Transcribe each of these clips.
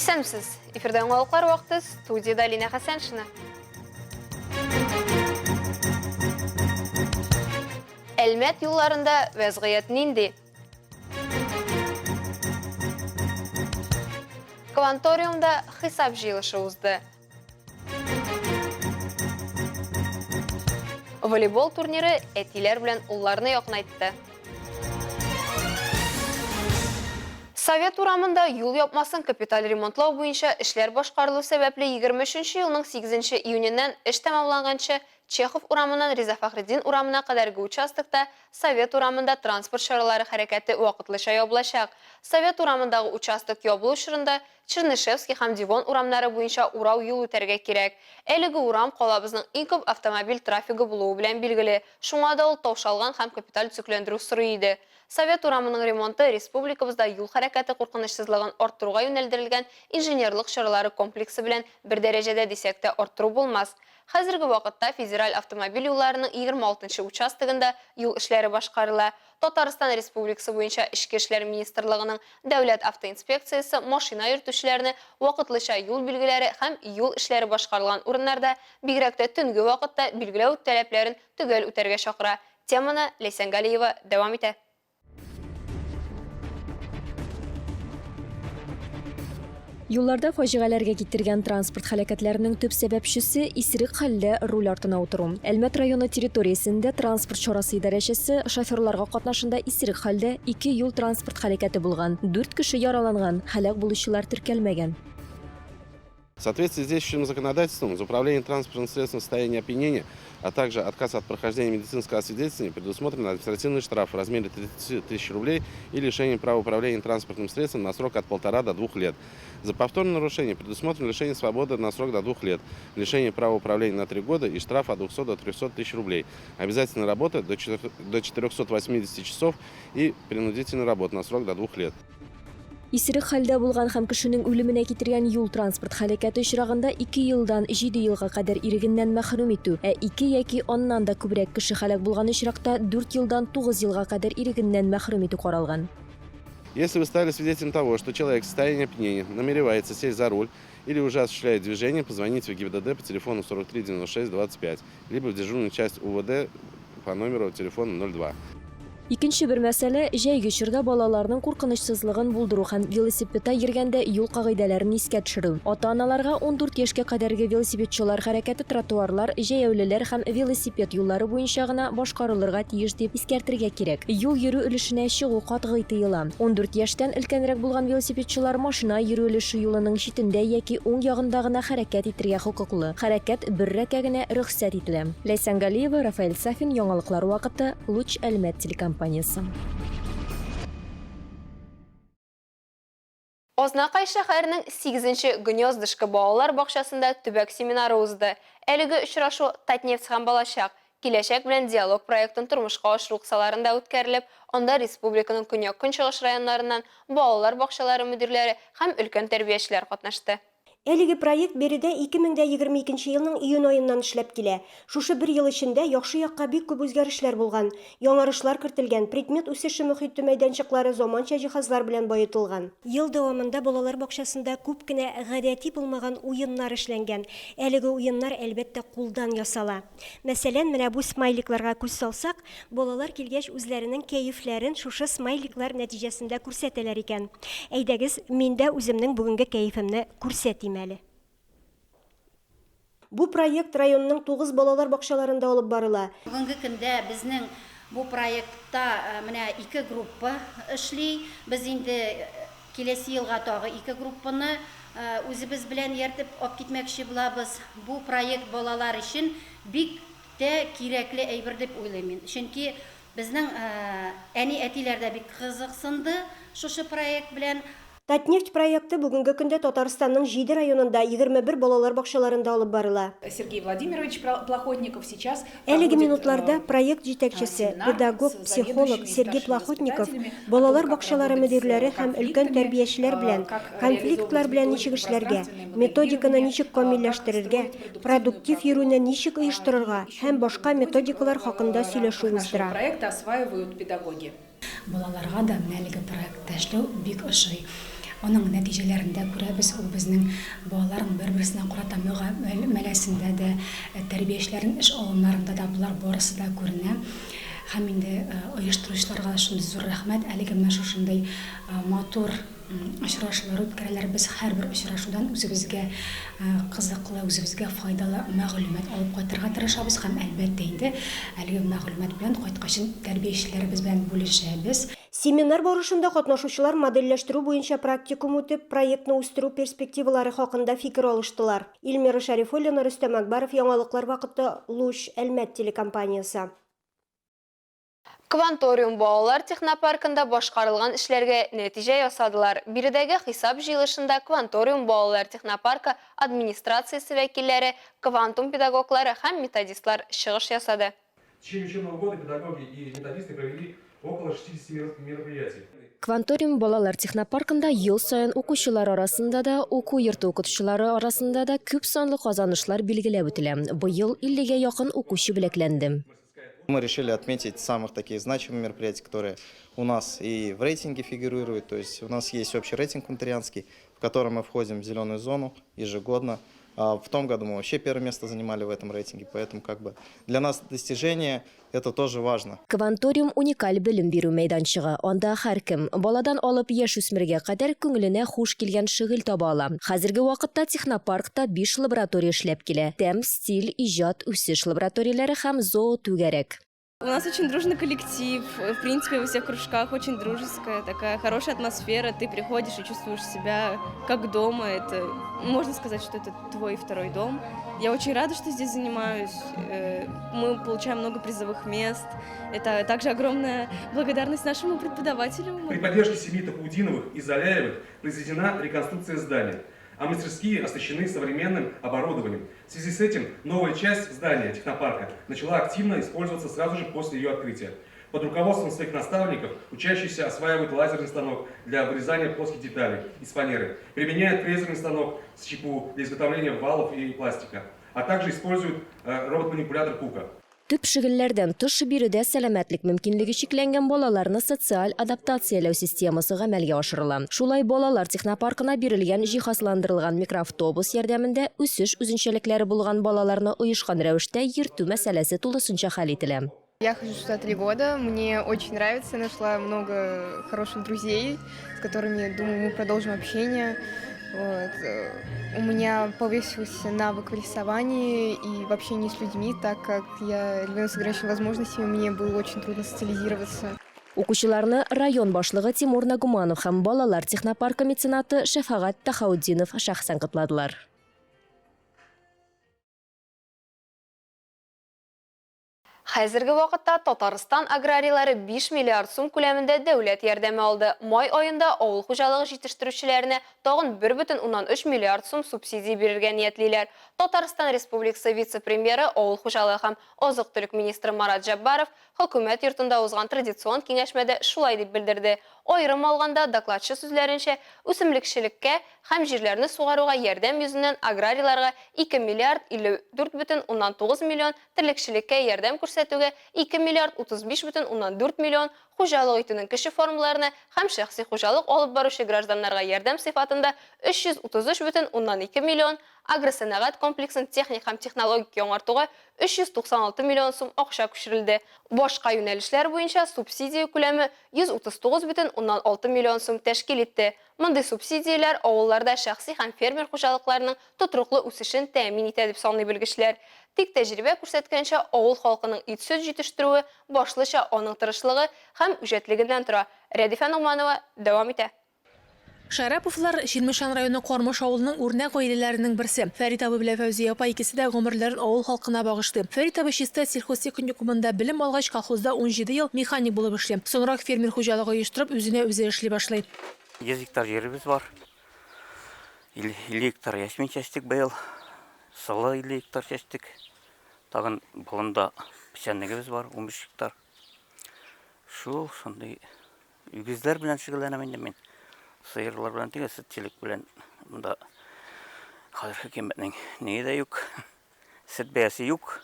Исәнмесез. Эфирдә аңлаулыклар вакыты, студияда Лина Хәсәншина. Әлмәт юлларында вәзгыять нинди? Кванториумда хисап җыелышы узды. Волейбол турниры әтиләр белән улларны якынайтты. Совет урамында юл япмасын капиталь ремонтлау буенча эшләр башкарылу сәбәпле 23 елның 8 июненнән эш тәмамланганчы Чехов урамыннан Риза Фәхретдин урамына кадәрге участокта Совет урамында транспорт чаралары хәрәкәте вакытлыча ябылачак. Совет урамындагы участок ябылу чорында Чернышевский һәм Дивон урамнары буенча урау юл үтәргә кирәк. Әлеге урам калабызның иң күп автомобиль трафигы булуы белән билгеле. Шуңа да ул таушалган һәм капиталь төзекләндерү сорый иде. Совет урамының ремонты республикабызда юл хәрәкәте куркынычсызлыгын арттыруга юнәлдерелгән инженерлык чаралары комплексы белән бер дәрәҗәдә дисәк тә арттыру булмас. Хәзерге вакытта федераль автомобиль юлларының 26-нчы участогында юл эшләре башкарыла. Татарстан Республикасы буенча Эчке эшләр министрлыгының дәүләт автоинспекциясе машина йөртүчеләрне вакытлыча юл билгеләре һәм юл эшләре башкарылган урыннарда, бигрәк тә төнге вакытта билгеләү таләпләрен төгәл үтәргә чакыра. Теманы Ләйсән Галиева дәвам итә. Юлларда фаҗигаләргә китергән транспорт һәлакәтләренең төп сәбәпчесе исерек хәлдә руль артына утыру. Әлмәт районы территориясендә транспорт чарасы идарәчесе шоферларга катнашында исерек хәлдә 2 юл транспорт һәлакәте булган. 4 кеше яраланган, һәлак булучылар теркәлмәгән. В соответствии с действующим законодательством, за управление транспортным средством в состоянии опьянения, а также отказ от прохождения медицинского освидетельствования предусмотрен административный штраф в размере 30 тысяч рублей и лишение права управления транспортным средством на срок от 1,5 до 2 лет. За повторное нарушение предусмотрено лишение свободы на срок до 2 лет, лишение права управления на 3 года и штраф от 200 до 300 тысяч рублей. Обязательная работа до 480 часов и принудительная работа на срок до 2 лет. Исерек хәлдә булган һәм кешенең үлеменә китергән юл транспорт һәлакәте очрагында 2 елдан 7 елга кадәр ирегеннән мәхрүм итү, 2 яки аннан да күбрәк кеше һәлак булган очракта 4 елдан 9 елга кадәр ирегеннән мәхрүм итү каралган. Если вы стали свидетелем того, что человек в состоянии опьянения намеревается сесть за руль или уже осуществляет движение, позвоните в ГИБДД по телефону 43 96 25, либо в дежурную часть УВД по номеру телефона 02. Икенче бер мәсьәлә җәйге чорда балаларның куркынычсызлыгын булдыру һәм велосипедта йөргәндә юл кагыйдәләрен искә төшерү. Ата-аналарга 14 яшькә кадәрге велосипедчылар хәрәкәте тротуарлар, җәяүлеләр һәм велосипед юллары буенча гына башкарылырга тиеш дип искәртергә кирәк. Юл йөрү өлешенә чыгу катгый тыела. 14 яшьтән өлкәнрәк булган велосипедчылар машина йөрү өлеше юлының читендә яки уң ягында гына хәрәкәт итәргә хокуклы. Хәрәкәт бер рәкә генә рөхсәт ителә. Ләйсән Галиева, Рафаэль Сафин, яңалыклар вакыты, Луч Әлмәт телекомпаниясе. Ознакай шәһәренең 8-нче Гнездышко балалар бакчасында төбәк семинары узды. Әлеге очрашу Татнефть һәм балачак киләчәк белән диалог проектын тормышка ашыру кысаларында үткәрелеп, анда республиканың көньяк-көнчыгыш районнарыннан балалар бакчалары мөдирләре һәм өлкән тәрбиячеләр катнашты. Әлеге проект беридә 2022 елның июнь аеннан эшләп килә. Шушы бер ел эчендә яхшы якка бик күп үзгәрешләр булган. Яңарышлар кертелгән, предмет үсеше мөхите мәйданчыклары заманча җиһазлар белән баетылган. Ел дәвамында балалар бакчасында күп кенә гадәти булмаган уеннар эшләнгән. Әлеге уеннар әлбәттә кулдан ясала. Мәсәлән, менә бу смайликларга күз салсак, балалар килгәч үзләренең кәефләрен шушы смайликлар нәтиҗәсендә күрсәтәләр икән. Әйдәгез, мин дә үземнең бүгенге кәефемне күрсәтим. Бу проект районның 9 балалар бакчаларында алып барыла. Бүгенге көндә безнең бу проектта менә 2 группа эшли. Без инде киләсе елга тагы 2 группаны үзебез белән яртып алып китмәкче булабыз. Бу проект балалар өчен бик тә кирәкле әйбер дип уйлыйм. Чөнки безнең әни-әтиләр дә бик кызыксынды шушы проект белән. Татнефть проекты бүгенге көндә Татарстанның 7 районында 21 балалар бакчаларында алып барыла. Сергей Владимирович Плохотников сейчас... Әлеге минутларда проект җитәкчесе, педагог, психолог Сергей Плохотников балалар бакчалары мөдирләре һәм өлкән тәрбиячеләр белән конфликтлар белән ничек эшләргә, методиканы ничек камилләштерергә, продуктив йөрүне ничек оештырырга һәм башка методикалар хакында сөйләшү уздыра. Проект осваивают педагоги. Балаларга да әлеге проектта эшләү бик ошый. Оның нәтижеләрендә күрәбез, ул безнең балаларның бер-берсенә карата мөгаләмәсендә дә, тәрбиячеләрнең эш алымнарында да булар барысы да күренә. Һәм инде оештыручыларга шундый зур рәхмәт, әлеге менә шушындай матур очрашулар үткәрәләр. Без һәрбер очрашудан үзебезгә кызыклы, үзебезгә файдалы мәгълүмат алып кайтырга тырышабыз һәм әлбәттә инде әлеге мәгълүмат белән кайткачын тәрбиячеләребез белән бүлешәбез. Семинар барышында катнашучылар модельләштерү буенча практикум үтеп, проектны үстерү перспективалары хакында фикер алыштылар. Илмира Шарифуллина, Рөстәм Акбаров, Яңалыклар вакыты, Луч, Әлмәт телекомпаниясе. Кванториум балалар технопаркында башкарылган эшләргә нәтиҗә ясадылар. Биредәге хисап җыелышында Кванториум балалар технопаркы администрациясе вәкилләре, квантум педагоглары һәм методистлар чыгыш ясады. В течение учебного года педагоги и методисты провели около 60 мероприятий. Кванториум балалар технопаркында ел сайын укучылар арасында да, уку йорты укытучылары арасында да күп санлы казанышлар билгеләп үтелә. Быел 50-гә якын укучы бүләкләнде. Мы решили отметить самых таких значимых мероприятий, которые у нас и в рейтинге фигурируют. То есть у нас есть общий рейтинг кунтарианский, в котором мы входим в зеленую зону ежегодно. А в том году мы вообще первое место занимали в этом рейтинге, поэтому для нас достижение это тоже важно. Кванториум уникаль белем бирү мәйданчыгы. Анда һәркем баладан алып яшь үсмергә кадәр күңеленә хуш килгән шөгыль таба ала. Хәзерге вакытта технопаркта 5 лаборатория эшләп килә. Тәм, стиль, иҗат, үсеш лабораторияләре һәм зоо түгәрәк. У нас очень дружный коллектив, в принципе, во всех кружках очень дружеская, такая хорошая атмосфера. Ты приходишь и чувствуешь себя как дома. Это, можно сказать, что это твой второй дом. Я очень рада, что здесь занимаюсь. Мы получаем много призовых мест. Это также огромная благодарность нашему преподавателю. При поддержке семьи Тахаудиновых и Заляевых произведена реконструкция здания, а мастерские оснащены современным оборудованием. В связи с этим новая часть здания технопарка начала активно использоваться сразу же после ее открытия. Под руководством своих наставников учащиеся осваивают лазерный станок для вырезания плоских деталей из фанеры, применяют фрезерный станок с ЧПУ для изготовления валов и пластика, а также используют робот-манипулятор Кука. Төп шөгыльләрдән тыш биредә сәламәтлек мөмкинлеге чикләнгән балаларны социаль адаптацияләү системасы гамәлгә ашырыла. Шулай балалар технопаркына бирелгән җиһазландырылган микроавтобус ярдәмендә үсеш үзенчәлекләре булган балаларны оешкан рәвештә йөртү мәсьәләсе тулысынча хәл ителә. Я хожу сюда 3 года, мне очень нравится, нашла много хороших друзей, с которыми, думаю, мы продолжим общение. Вот. У меня повысился навык в рисовании и в общении с людьми, так как я ребенок с ограниченными возможностями, мне было очень трудно социализироваться. Укучыларны район башлыгы Тимур Нагуманов һәм балалар технопаркы меценаты Шәфагать Тахаудинов шәхсән кытладылар. Хәзерге вакытта Татарстан аграрийлары 5 миллиард сум күләмендә дәүләт ярдәме алды. Май аенда авыл хуҗалыгы җитештерүчеләренә тагын 1,3 миллиард сум субсидия бирергә ниятлиләр. Татарстан Республикасы вице-премьеры, авыл хуҗалыгы һәм азык-төлек министры Марат Җаббаров хөкүмәт йортында узган традицион киңәшмәдә шулай дип белдерде. Аерым алганда докладчы сүзләренчә, үсемлекчелеккә һәм җирләрне сугаруга ярдәм йөзеннән аграрийларга 2 миллиард 54,9 миллион, терлекчелеккә ярдәм күрсәтүгә 2 миллиард 35,4 миллион, хуҗалык итүнең кече формаларына һәм шәхси хуҗалык алып баручы гражданнарга ярдәм сыйфатында 333,2 миллион, агросәнәгать комплексын техник һәм технологик яңартуга 396 миллион сум акча күчерелде. Башка юнәлешләр буенча субсидия күләме 139,6 миллион сум тәшкил итте. Мондый субсидияләр авылларда шәхси һәм фермер хуҗалыкларының тотрыклы үсешен тәэмин итә дип саный белгечләр. Тик тәҗрибә күрсәткәнчә, авыл халкының ит-сөт җитештерүе башлыча аның тырышлыгы һәм үҗәтлегеннән тора. Рәдифә Нугманова дәвам итә. Шараповлар Шилмешан районы Кармаш авылының үрнәк гаиләләренең берсе. Фәрит абый белән Фәүзия апа икесе дә гомерләрен авыл халкына багышты. Фәрит абый Чиста сельхозтехникумында белем алгач, колхозда 17 ел механик булып эшли. Соңрак фермер хуҗалыгы оештырып, үзенә үзе эшли башлый. 100 гектар җиребез бар. 50 гектар яшмин чәчтек быел. Сылы 50 гектар чәчтек. Тагын болында печәнлегебез бар 15 гектар. Шундый үгезләр белән шөгыльләнәм инде мин. Сыерлар белән тигез сөтчелек белән монда хәзер хөкүмәтнең ни дә юк. Сөт бәясе юк.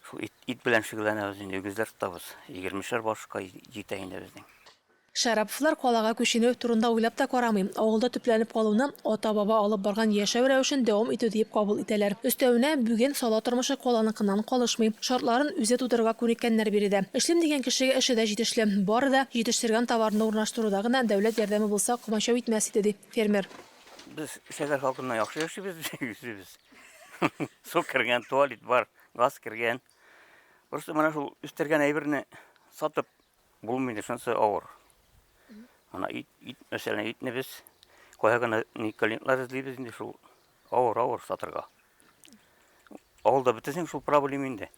Шул ит белән шөгыльләнәбез инде, үгезләр тотабыз. 20 башка җитә инде безнең. Шараповлар калага күченү турында уйлап та карамый. Авылда төпләнеп калуны ата-баба алып барган яшәү рәвешен дәвам итү дип кабул итәләр. Өстәвенә бүген сала тормышы каланыкыннан калышмый. Шартларын үзе тудырырга күнеккәннәр биредә. Эшлим дигән кешегә эше дә җитешле. Бары да җитештергән товарны урнаштыруда гына дәүләт ярдәме булса комачау итмәс иде, ди фермер. Без шәһәр халкына яхшы яшибез, үзебез. Су кергән, туалет бар, газ кергән. Просто менә шул үстергән әйберне сатып булмый, шунысы авыр. Ана ит мәсәлән итне без кайгына николинлар эзлибез инде шул авыр сатырга. Авылда бетсәң шул проблема инде.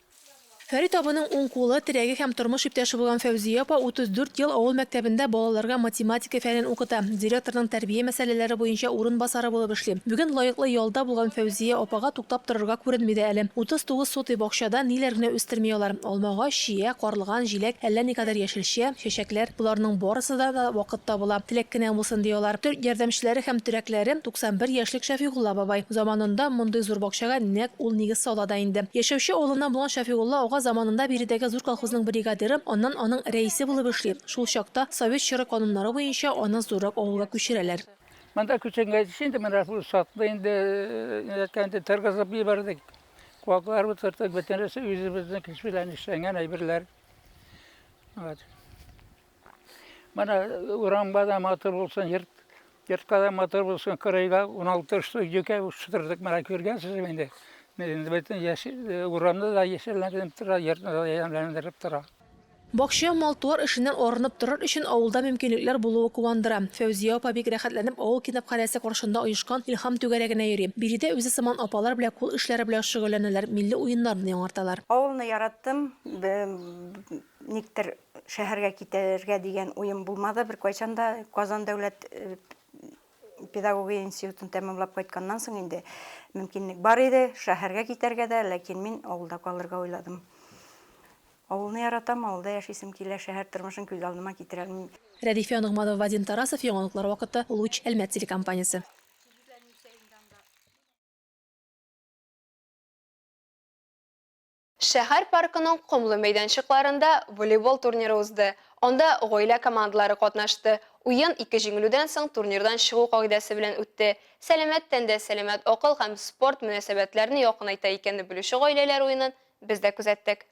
Фәрит абының уң кулы, терәге һәм тормыш иптәше булган Фәүзия апа 34 ел авыл мәктәбендә балаларга математика фәнен укыта. Директорның тәрбия мәсьәләләре буенча урын басары булып эшли. Бүген лаеклы ялда булган Фәүзия апага туктап торырга күренми дә әле. 39 сотый бакчада ниләр генә үстерми алар. Алмага, чия, карлыган, җиләк, әллә никадәр яшелчә, чәчәкләр. Буларның барысы да вакыт табыла. Теләк кенә булсын диyorlar. Төр ярдәмчеләре һәм терәкләре 91 яшьлек Шәфигулла бабай. Заманында мондый зур бакчага нәкъ ул нигез сала да инде. Яшәүче авылыннан булган Шәфигулла ага заманында биредәге зур колхозның бригадиры, аннан аның рәисе булып эшли. Шул чакта совет чоры кануннары буенча аны зуррак авылга күчерәләр. Монда күченгән инде менә шул сатты инде әйткәндә торгызып җибәрдек. Куаклар бутыртып бөтенесе үзебезнең кешеләр эшләнгән әйберләр. Менә урамда мотор булсын, йортка мотор булсын, кырыйга 16 штук йөкә уштырдык, менә күргәнсез инде. Урамда да яшелләренеп тора, йөртләнеп тора. Бакча мал-туар эшеннән арынып торыр өчен авылда мөмкинлекләр булуы куандыра. Фәүзия апа бик рәхәтләнеп авыл китапханәсе каршында оешкан илһам түгәрәгенә йөри. Биредә үзе сыман апалар белән кул эшләре белән шөгыльләнәләр, милли уеннарны яңарталар. Авылны яраттым, никтер шәһәргә китәргә дигән уем булмады. Бер кайчанда Казан дәүләт педагогия институтын тәмамлап кайтканнан соң инде мөмкинлек бар иде шәһәргә китәргә дә, ләкин мин авылда калырга уйладым. Авылны яратам, авылда яшисем килә, шәһәр тормышын күз алдыма китерә алмыйм. Рәдифә Нигъматова, Вадим Тарасов, яңалыклар вакыты, Луч, Әлмәт телекомпаниясе. Шәһәр паркының комлы мәйданчыкларында волейбол турниры узды. Анда гаилә командалары катнашты. Уен 2 җиңелүдән соң турнирдан чыгу кагыйдәсе белән үтте. Сәламәт тәндә сәламәт акыл һәм спорт мөнәсәбәтләрен якынайта икәнне белүче гаиләләр уенын без дә күзәттек.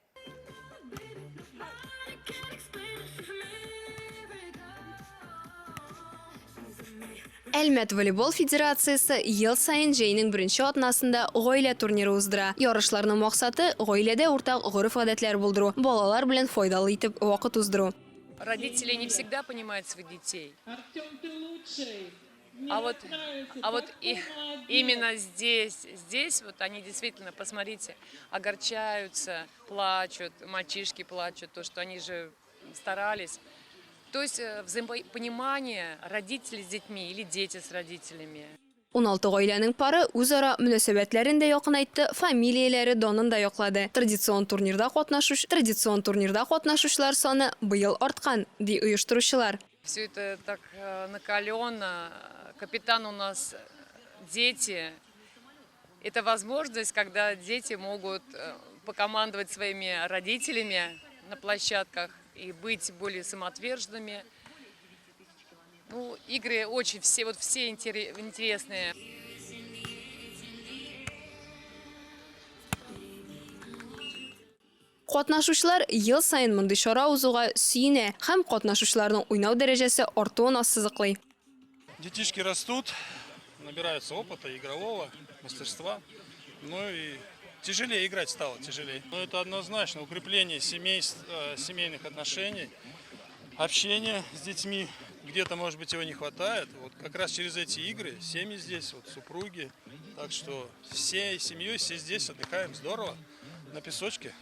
Әлмәт волейбол федерациясы ел сайын җәйнең беренче атнасында гаилә турниры уздыра. Ярышларның максаты гаиләдә уртак гореф-гадәтләр булдыру, балалар белән файдалы итеп вакыт уздыру. Родители не всегда понимают своих детей. А вот именно здесь вот они действительно, посмотрите, огорчаются, плачут, мальчишки плачут, то, что они же старались. То есть взаимопонимание родителей с детьми или дети с родителями. 16 гаиләнең пары үзара мөнәсәбәтләрен дә якынайтты, фамилияләре данын да яклады. Традицион турнирда катнашучылар саны быел арткан, ди оештыручылар. Все это так накаленно. Капитан у нас дети. Это возможность, когда дети могут покомандовать своими родителями на площадках и быть более самоотверженными. Ну, игры очень все интересные. Катнашучылар ел сайын мондый чара узуга сөенә һәм катнашучыларның уйнау дәрәҗәсе артуын ассызыклый. Детишки растут, набираются опыта игрового, мастерства. Ну и тяжелее играть стало, тяжелее. Но это однозначно укрепление семейных отношений, общение с детьми. Где-то, может быть, его не хватает. Вот как раз через эти игры семьи здесь, вот супруги. Так что всей семьей все здесь отдыхаем здорово на песочке.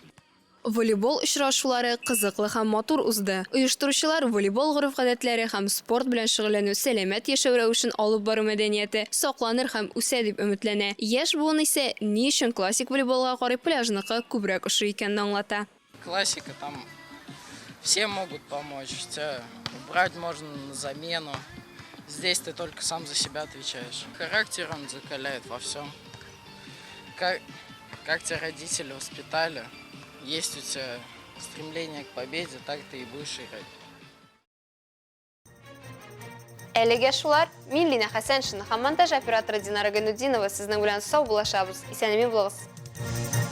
Волейбол очрашулары кызыклы һәм матур узды. Оештыручылар волейбол гореф-гадәтләре һәм спорт белән шөгыльләнү, сәламәт яшәү рәвешен алып бару мәдәнияте сакланыр һәм үсә дип өметләнә. Яшь буын исә ни өчен классик волейболга карый пляжныкы күбрәк ошый икәнне аңлата. Классика, там все могут помочь, брать можно на замену. Здесь ты только сам за себя отвечаешь. Характер он закаляет во всем. Как тебя родители воспитали, есть у тебя стремление к победе, так ты и будешь играть. Әлегә шулар, мин Лина Хәсән, һәм монтаж операторы Динара Гайнутдинова сезнең белән сау булашабыз. Исәнмесез булыгыз.